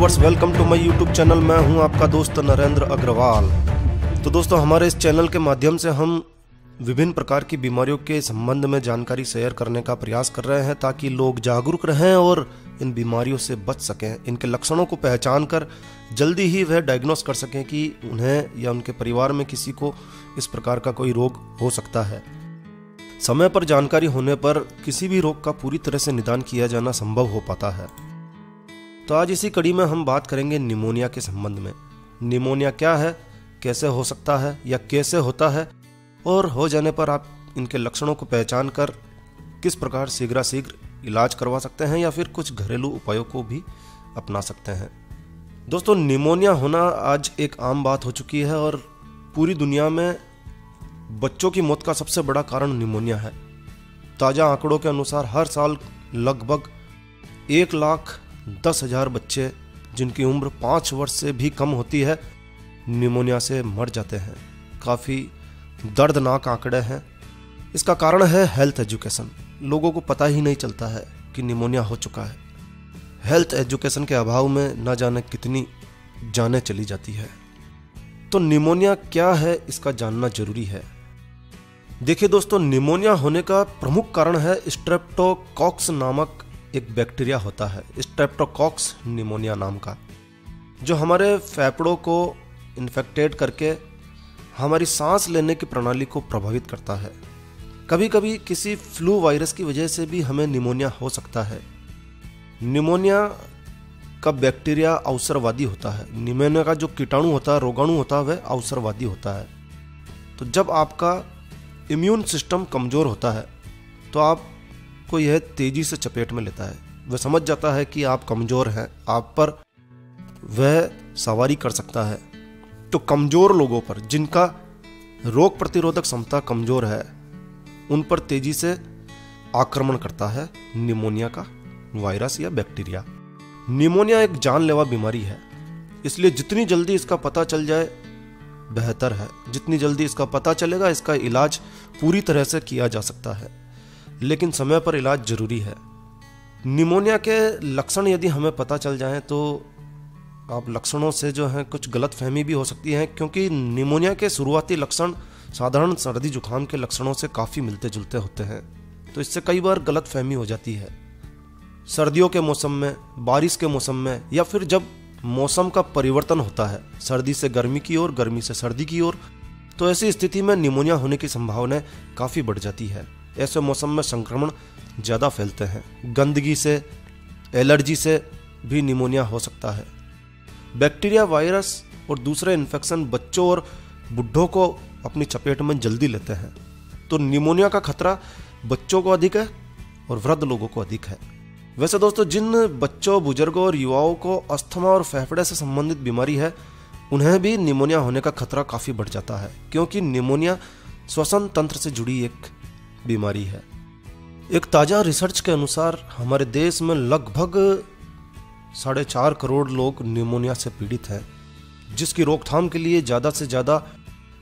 Viewers, welcome to my YouTube channel. मैं हूं आपका दोस्त नरेंद्र अग्रवाल। तो दोस्तों, हमारे इस चैनल के माध्यम से हम विभिन्न प्रकार की बीमारियों के संबंध में जानकारी शेयर करने का प्रयास कर रहे हैं ताकि लोग जागरूक रहें और इन बीमारियों से बच सकें। इनके लक्षणों को पहचान कर जल्दी ही वह डायग्नोस कर सकें कि उन्हें या उनके परिवार में किसी को इस प्रकार का कोई रोग हो सकता है। समय पर जानकारी होने पर किसी भी रोग का पूरी तरह से निदान किया जाना संभव हो पाता है। तो आज इसी कड़ी में हम बात करेंगे निमोनिया के संबंध में। निमोनिया क्या है, कैसे हो सकता है या कैसे होता है, और हो जाने पर आप इनके लक्षणों को पहचान कर किस प्रकार शीघ्र इलाज करवा सकते हैं या फिर कुछ घरेलू उपायों को भी अपना सकते हैं। दोस्तों, निमोनिया होना आज एक आम बात हो चुकी है और पूरी दुनिया में बच्चों की मौत का सबसे बड़ा कारण निमोनिया है। ताज़ा आंकड़ों के अनुसार हर साल लगभग 1,10,000 बच्चे जिनकी उम्र 5 वर्ष से भी कम होती है निमोनिया से मर जाते हैं। काफ़ी दर्दनाक आंकड़े हैं। इसका कारण है हेल्थ एजुकेशन। लोगों को पता ही नहीं चलता है कि निमोनिया हो चुका है। हेल्थ एजुकेशन के अभाव में न जाने कितनी जानें चली जाती है। तो निमोनिया क्या है, इसका जानना जरूरी है। देखिए दोस्तों, निमोनिया होने का प्रमुख कारण है स्ट्रेप्टोकॉक्स नामक एक बैक्टीरिया होता है। स्ट्रेप्टोकॉक्स निमोनिया नाम का, जो हमारे फेफड़ों को इन्फेक्टेड करके हमारी सांस लेने की प्रणाली को प्रभावित करता है। कभी कभी किसी फ्लू वायरस की वजह से भी हमें निमोनिया हो सकता है। निमोनिया का बैक्टीरिया अवसरवादी होता है। निमोनिया का जो कीटाणु होता है, रोगाणु होता है, वह अवसरवादी होता है। तो जब आपका इम्यून सिस्टम कमज़ोर होता है तो आपको यह तेज़ी से चपेट में लेता है। वह समझ जाता है कि आप कमज़ोर हैं, आप पर वह सवारी कर सकता है। तो कमज़ोर लोगों पर, जिनका रोग प्रतिरोधक क्षमता कमज़ोर है, उन पर तेज़ी से आक्रमण करता है निमोनिया का वायरस या बैक्टीरिया। निमोनिया एक जानलेवा बीमारी है, इसलिए जितनी जल्दी इसका पता चल जाए बेहतर है। जितनी जल्दी इसका पता चलेगा, इसका इलाज पूरी तरह से किया जा सकता है, लेकिन समय पर इलाज जरूरी है। निमोनिया के लक्षण यदि हमें पता चल जाएं तो आप लक्षणों से जो है कुछ गलतफहमी भी हो सकती है, क्योंकि निमोनिया के शुरुआती लक्षण साधारण सर्दी जुकाम के लक्षणों से काफ़ी मिलते जुलते होते हैं। तो इससे कई बार गलतफहमी हो जाती है। सर्दियों के मौसम में, बारिश के मौसम में, या फिर जब मौसम का परिवर्तन होता है सर्दी से गर्मी की ओर, गर्मी से सर्दी की ओर, तो ऐसी स्थिति में निमोनिया होने की संभावना काफ़ी बढ़ जाती है। ऐसे मौसम में संक्रमण ज़्यादा फैलते हैं। गंदगी से, एलर्जी से भी निमोनिया हो सकता है। बैक्टीरिया, वायरस और दूसरे इन्फेक्शन बच्चों और बुढ़ों को अपनी चपेट में जल्दी लेते हैं। तो निमोनिया का खतरा बच्चों को अधिक है और वृद्ध लोगों को अधिक है। वैसे दोस्तों, जिन बच्चों, बुजुर्गों और युवाओं को अस्थमा और फेफड़े से संबंधित बीमारी है, उन्हें भी निमोनिया होने का खतरा काफ़ी बढ़ जाता है, क्योंकि निमोनिया श्वसन तंत्र से जुड़ी एक बीमारी है। एक ताज़ा रिसर्च के अनुसार हमारे देश में लगभग 4.5 करोड़ लोग निमोनिया से पीड़ित हैं, जिसकी रोकथाम के लिए ज़्यादा से ज़्यादा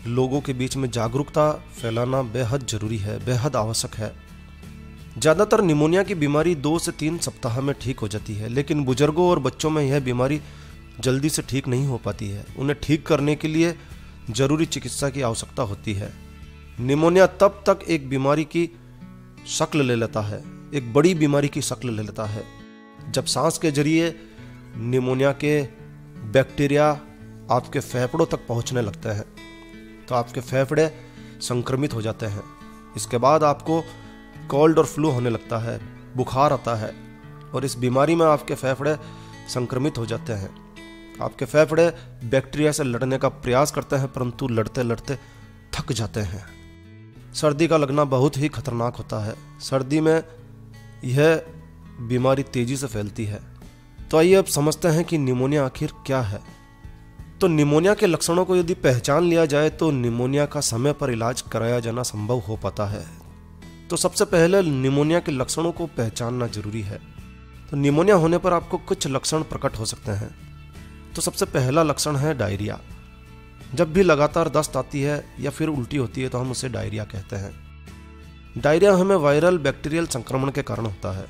लोगों के बीच में जागरूकता फैलाना बेहद ज़रूरी है, बेहद आवश्यक है। ज़्यादातर निमोनिया की बीमारी 2 से 3 सप्ताह में ठीक हो जाती है, लेकिन बुजुर्गों और बच्चों में यह बीमारी जल्दी से ठीक नहीं हो पाती है। उन्हें ठीक करने के लिए ज़रूरी चिकित्सा की आवश्यकता होती है। निमोनिया तब तक एक बीमारी की शक्ल ले लेता है, एक बड़ी बीमारी की शक्ल ले लेता है, जब सांस के जरिए निमोनिया के बैक्टीरिया आपके फेफड़ों तक पहुंचने लगते हैं, तो आपके फेफड़े संक्रमित हो जाते हैं। इसके बाद आपको कोल्ड और फ्लू होने लगता है, बुखार आता है, और इस बीमारी में आपके फेफड़े संक्रमित हो जाते हैं। आपके फेफड़े बैक्टीरिया से लड़ने का प्रयास करते हैं, परंतु लड़ते लड़ते थक जाते हैं। सर्दी का लगना बहुत ही खतरनाक होता है। सर्दी में यह बीमारी तेजी से फैलती है। तो आइए अब समझते हैं कि निमोनिया आखिर क्या है। तो निमोनिया के लक्षणों को यदि पहचान लिया जाए तो निमोनिया का समय पर इलाज कराया जाना संभव हो पाता है। तो सबसे पहले निमोनिया के लक्षणों को पहचानना जरूरी है। तो निमोनिया होने पर आपको कुछ लक्षण प्रकट हो सकते हैं। तो सबसे पहला लक्षण है डायरिया। जब भी लगातार दस्त आती है या फिर उल्टी होती है तो हम उसे डायरिया कहते हैं। डायरिया हमें वायरल बैक्टीरियल संक्रमण के कारण होता है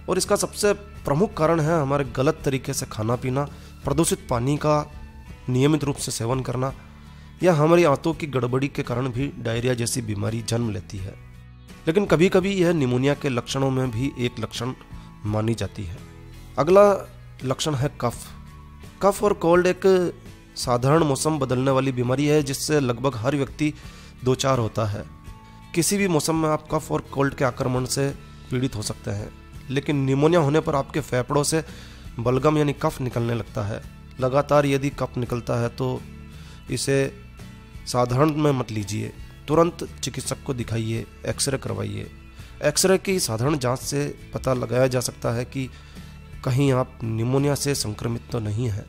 और इसका सबसे प्रमुख कारण है हमारे गलत तरीके से खाना पीना, प्रदूषित पानी का नियमित रूप से सेवन करना, या हमारी आंतों की गड़बड़ी के कारण भी डायरिया जैसी बीमारी जन्म लेती है। लेकिन कभी कभी यह निमोनिया के लक्षणों में भी एक लक्षण मानी जाती है। अगला लक्षण है कफ। कफ और कोल्ड एक साधारण मौसम बदलने वाली बीमारी है जिससे लगभग हर व्यक्ति दो चार होता है। किसी भी मौसम में आप कफ और कोल्ड के आक्रमण से पीड़ित हो सकते हैं, लेकिन निमोनिया होने पर आपके फेफड़ों से बलगम यानी कफ निकलने लगता है। लगातार यदि कफ निकलता है तो इसे साधारण में मत लीजिए, तुरंत चिकित्सक को दिखाइए, एक्सरे करवाइए। एक्सरे की साधारण जांच से पता लगाया जा सकता है कि कहीं आप निमोनिया से संक्रमित तो नहीं है।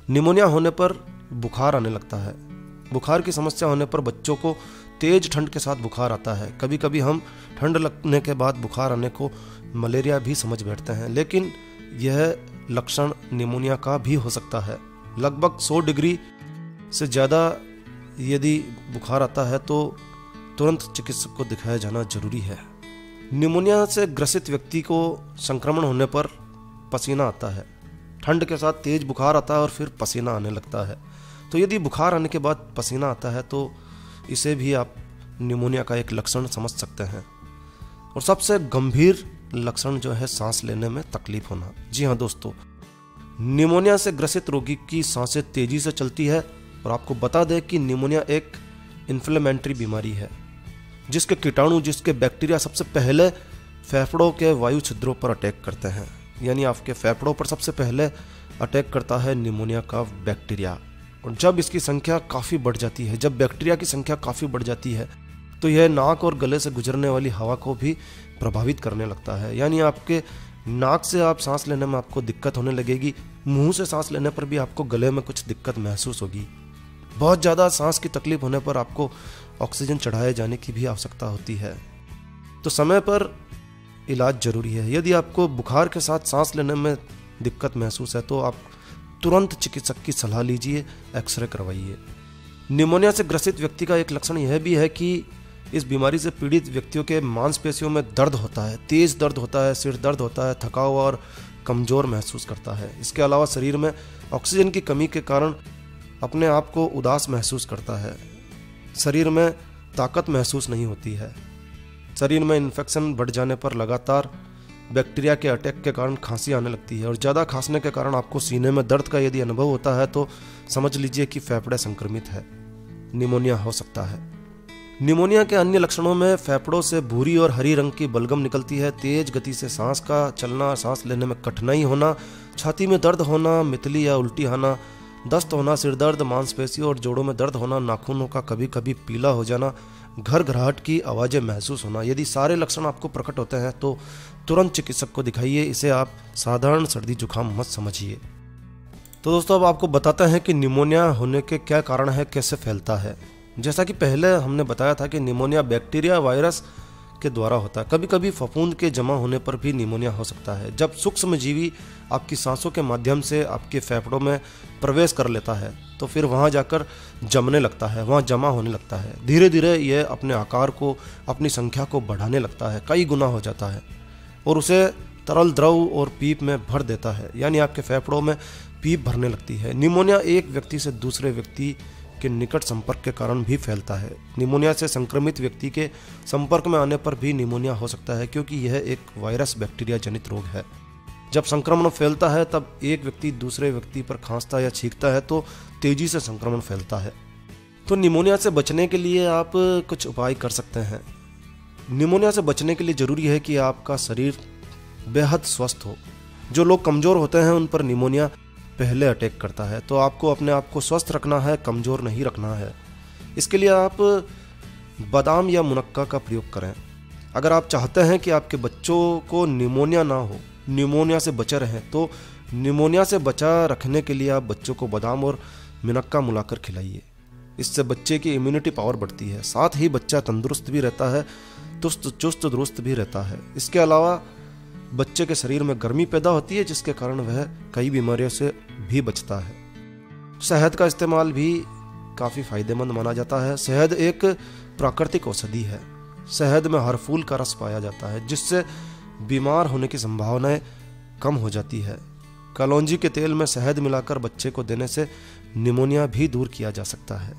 निमोनिया होने पर बुखार आने लगता है। बुखार की समस्या होने पर बच्चों को तेज ठंड के साथ बुखार आता है। कभी कभी हम ठंड लगने के बाद बुखार आने को मलेरिया भी समझ बैठते हैं, लेकिन यह लक्षण निमोनिया का भी हो सकता है। लगभग 100 डिग्री से ज़्यादा यदि बुखार आता है तो तुरंत चिकित्सक को दिखाया जाना जरूरी है। निमोनिया से ग्रसित व्यक्ति को संक्रमण होने पर पसीना आता है। ठंड के साथ तेज बुखार आता है और फिर पसीना आने लगता है। तो यदि बुखार आने के बाद पसीना आता है तो इसे भी आप निमोनिया का एक लक्षण समझ सकते हैं। और सबसे गंभीर लक्षण जो है सांस लेने में तकलीफ होना। जी हाँ दोस्तों, निमोनिया से ग्रसित रोगी की सांसें तेजी से चलती है। और आपको बता दें कि निमोनिया एक इन्फ्लेमेटरी बीमारी है जिसके कीटाणु, जिसके बैक्टीरिया सबसे पहले फेफड़ों के वायु छिद्रों पर अटैक करते हैं। यानी आपके फेफड़ों पर सबसे पहले अटैक करता है निमोनिया का बैक्टीरिया। और जब इसकी संख्या काफ़ी बढ़ जाती है, जब बैक्टीरिया की संख्या काफ़ी बढ़ जाती है तो यह नाक और गले से गुजरने वाली हवा को भी प्रभावित करने लगता है। यानी आपके नाक से आप सांस लेने में आपको दिक्कत होने लगेगी, मुंह से सांस लेने पर भी आपको गले में कुछ दिक्कत महसूस होगी। बहुत ज़्यादा सांस की तकलीफ होने पर आपको ऑक्सीजन चढ़ाए जाने की भी आवश्यकता होती है। तो समय पर इलाज जरूरी है। यदि आपको बुखार के साथ सांस लेने में दिक्कत महसूस है तो आप तुरंत चिकित्सक की सलाह लीजिए, एक्सरे करवाइए। निमोनिया से ग्रसित व्यक्ति का एक लक्षण यह भी है कि इस बीमारी से पीड़ित व्यक्तियों के मांसपेशियों में दर्द होता है, तेज दर्द होता है, सिर दर्द होता है, थका हुआ और कमजोर महसूस करता है। इसके अलावा शरीर में ऑक्सीजन की कमी के कारण अपने आप को उदास महसूस करता है। शरीर में ताकत महसूस नहीं होती है। शरीर में इन्फेक्शन बढ़ जाने पर लगातार बैक्टीरिया के अटैक के कारण खांसी आने लगती है। और ज़्यादा खांसने के कारण आपको सीने में दर्द का यदि अनुभव होता है तो समझ लीजिए कि फेफड़े संक्रमित है, निमोनिया हो सकता है। निमोनिया के अन्य लक्षणों में फेफड़ों से भूरी और हरी रंग की बलगम निकलती है, तेज गति से सांस का चलना, सांस लेने में कठिनाई होना, छाती में दर्द होना, मितली या उल्टी आना, दस्त होना, सिर दर्द, मांसपेशियों और जोड़ों में दर्द होना, नाखूनों का कभी कभी पीला हो जाना, घरघराहट की आवाज़ें महसूस होना। यदि सारे लक्षण आपको प्रकट होते हैं तो तुरंत चिकित्सक को दिखाइए। इसे आप साधारण सर्दी जुकाम मत समझिए। तो दोस्तों, अब आपको बताते हैं कि निमोनिया होने के क्या कारण है, कैसे फैलता है। जैसा कि पहले हमने बताया था कि निमोनिया बैक्टीरिया, वायरस के द्वारा होता है। कभी कभी फफूंद के जमा होने पर भी निमोनिया हो सकता है। जब सूक्ष्म जीवी आपकी सांसों के माध्यम से आपके फेफड़ों में प्रवेश कर लेता है तो फिर वहाँ जाकर जमने लगता है, वहाँ जमा होने लगता है। धीरे धीरे यह अपने आकार को, अपनी संख्या को बढ़ाने लगता है, कई गुना हो जाता है और उसे तरल द्रव और पीप में भर देता है। यानी आपके फेफड़ों में पीप भरने लगती है। निमोनिया एक व्यक्ति से दूसरे व्यक्ति के निकट संपर्क के कारण भी फैलता है। निमोनिया से संक्रमित व्यक्ति के संपर्क में आने पर भी निमोनिया हो सकता है, क्योंकि यह एक वायरस बैक्टीरिया जनित रोग है। जब संक्रमण फैलता है तब एक व्यक्ति दूसरे व्यक्ति पर खांसता या छींकता है तो तेजी से संक्रमण फैलता है। तो निमोनिया से बचने के लिए आप कुछ उपाय कर सकते हैं। निमोनिया से बचने के लिए जरूरी है कि आपका शरीर बेहद स्वस्थ हो। जो लोग कमजोर होते हैं उन पर निमोनिया पहले अटैक करता है, तो आपको अपने आप को स्वस्थ रखना है, कमजोर नहीं रखना है। इसके लिए आप बादाम या मुनक्का का प्रयोग करें। अगर आप चाहते हैं कि आपके बच्चों को निमोनिया ना हो, निमोनिया से बचे रहें, तो निमोनिया से बचा रखने के लिए आप बच्चों को बादाम और मुनक्का मिलाकर खिलाइए। इससे बच्चे की इम्यूनिटी पावर बढ़ती है, साथ ही बच्चा तंदुरुस्त भी रहता है, चुस्त दुरुस्त भी रहता है। इसके अलावा बच्चे के शरीर में गर्मी पैदा होती है, जिसके कारण वह कई बीमारियों से भी बचता है। शहद का इस्तेमाल भी काफ़ी फायदेमंद माना जाता है। शहद एक प्राकृतिक औषधि है। शहद में हर फूल का रस पाया जाता है, जिससे बीमार होने की संभावनाएं कम हो जाती है। कलौंजी के तेल में शहद मिलाकर बच्चे को देने से निमोनिया भी दूर किया जा सकता है।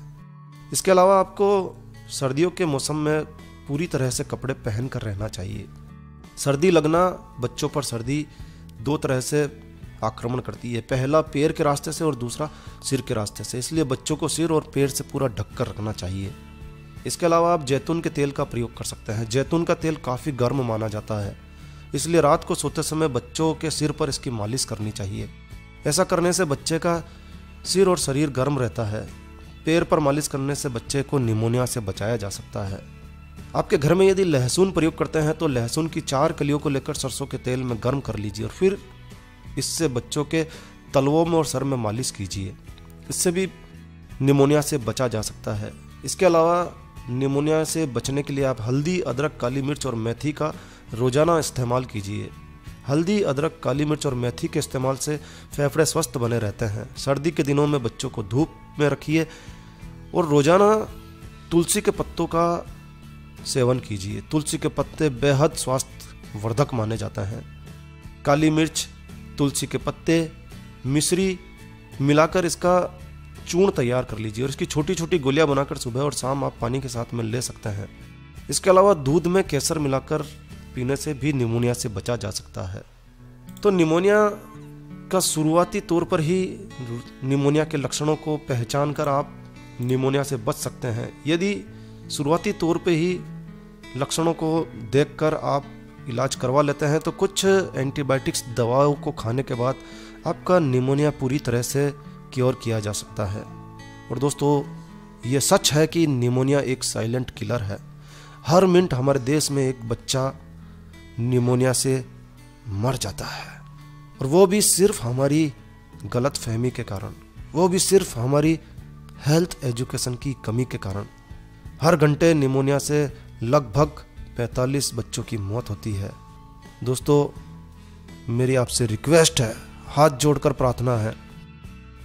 इसके अलावा आपको सर्दियों के मौसम में पूरी तरह से कपड़े पहन कर रहना चाहिए। सर्दी लगना बच्चों पर सर्दी दो तरह से आक्रमण करती है, पहला पैर के रास्ते से और दूसरा सिर के रास्ते से, इसलिए बच्चों को सिर और पैर से पूरा ढक कर रखना चाहिए। इसके अलावा आप जैतून के तेल का प्रयोग कर सकते हैं। जैतून का तेल काफ़ी गर्म माना जाता है, इसलिए रात को सोते समय बच्चों के सिर पर इसकी मालिश करनी चाहिए। ऐसा करने से बच्चे का सिर और शरीर गर्म रहता है। पैर पर मालिश करने से बच्चे को निमोनिया से बचाया जा सकता है। आपके घर में यदि लहसुन प्रयोग करते हैं तो लहसुन की 4 कलियों को लेकर सरसों के तेल में गर्म कर लीजिए और फिर इससे बच्चों के तलवों में और सर में मालिश कीजिए। इससे भी निमोनिया से बचा जा सकता है। इसके अलावा निमोनिया से बचने के लिए आप हल्दी, अदरक, काली मिर्च और मेथी का रोजाना इस्तेमाल कीजिए। हल्दी, अदरक, काली मिर्च और मेथी के इस्तेमाल से फेफड़े स्वस्थ बने रहते हैं। सर्दी के दिनों में बच्चों को धूप में रखिए और रोजाना तुलसी के पत्तों का सेवन कीजिए। तुलसी के पत्ते बेहद स्वास्थ्य वर्धक माने जाते हैं। काली मिर्च, तुलसी के पत्ते, मिश्री मिलाकर इसका चूर्ण तैयार कर लीजिए और इसकी छोटी छोटी गोलियां बनाकर सुबह और शाम आप पानी के साथ में ले सकते हैं। इसके अलावा दूध में केसर मिलाकर पीने से भी निमोनिया से बचा जा सकता है। तो निमोनिया का शुरुआती तौर पर ही निमोनिया के लक्षणों को पहचान कर आप निमोनिया से बच सकते हैं। यदि शुरुआती तौर पे ही लक्षणों को देखकर आप इलाज करवा लेते हैं तो कुछ एंटीबायोटिक्स दवाओं को खाने के बाद आपका निमोनिया पूरी तरह से क्योर किया जा सकता है। और दोस्तों, ये सच है कि निमोनिया एक साइलेंट किलर है। हर मिनट हमारे देश में एक बच्चा निमोनिया से मर जाता है, और वो भी सिर्फ हमारी गलत फहमी के कारण, वो भी सिर्फ हमारी हेल्थ एजुकेशन की कमी के कारण। हर घंटे निमोनिया से लगभग 45 बच्चों की मौत होती है। दोस्तों, मेरी आपसे रिक्वेस्ट है, हाथ जोड़कर प्रार्थना है,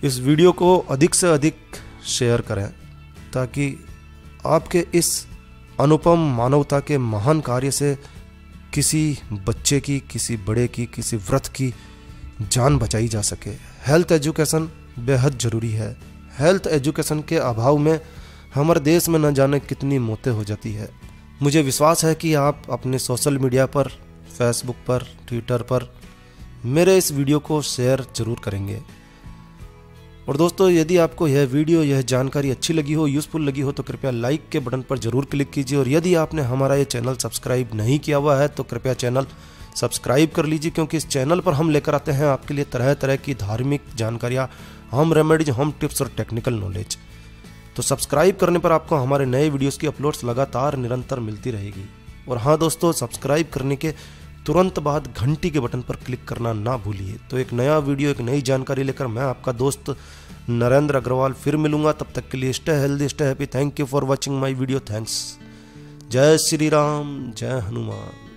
इस वीडियो को अधिक से अधिक शेयर करें ताकि आपके इस अनुपम मानवता के महान कार्य से किसी बच्चे की, किसी बड़े की, किसी वृद्ध की जान बचाई जा सके। हेल्थ एजुकेशन बेहद ज़रूरी है। हेल्थ एजुकेशन के अभाव में हमारे देश में न जाने कितनी मौतें हो जाती है। मुझे विश्वास है कि आप अपने सोशल मीडिया पर, फेसबुक पर, ट्विटर पर मेरे इस वीडियो को शेयर जरूर करेंगे। और दोस्तों, यदि आपको यह वीडियो, यह जानकारी अच्छी लगी हो, यूज़फुल लगी हो तो कृपया लाइक के बटन पर जरूर क्लिक कीजिए। और यदि आपने हमारा ये चैनल सब्सक्राइब नहीं किया हुआ है तो कृपया चैनल सब्सक्राइब कर लीजिए, क्योंकि इस चैनल पर हम लेकर आते हैं आपके लिए तरह तरह की धार्मिक जानकारियाँ, होम रेमेडीज, होम टिप्स और टेक्निकल नॉलेज। तो सब्सक्राइब करने पर आपको हमारे नए वीडियोस की अपलोड्स लगातार निरंतर मिलती रहेगी। और हाँ दोस्तों, सब्सक्राइब करने के तुरंत बाद घंटी के बटन पर क्लिक करना ना भूलिए। तो एक नया वीडियो, एक नई जानकारी लेकर मैं आपका दोस्त नरेंद्र अग्रवाल फिर मिलूंगा। तब तक के लिए stay healthy, stay happy. Thank you for watching my video. Thanks. जय श्री राम, जय हनुमान।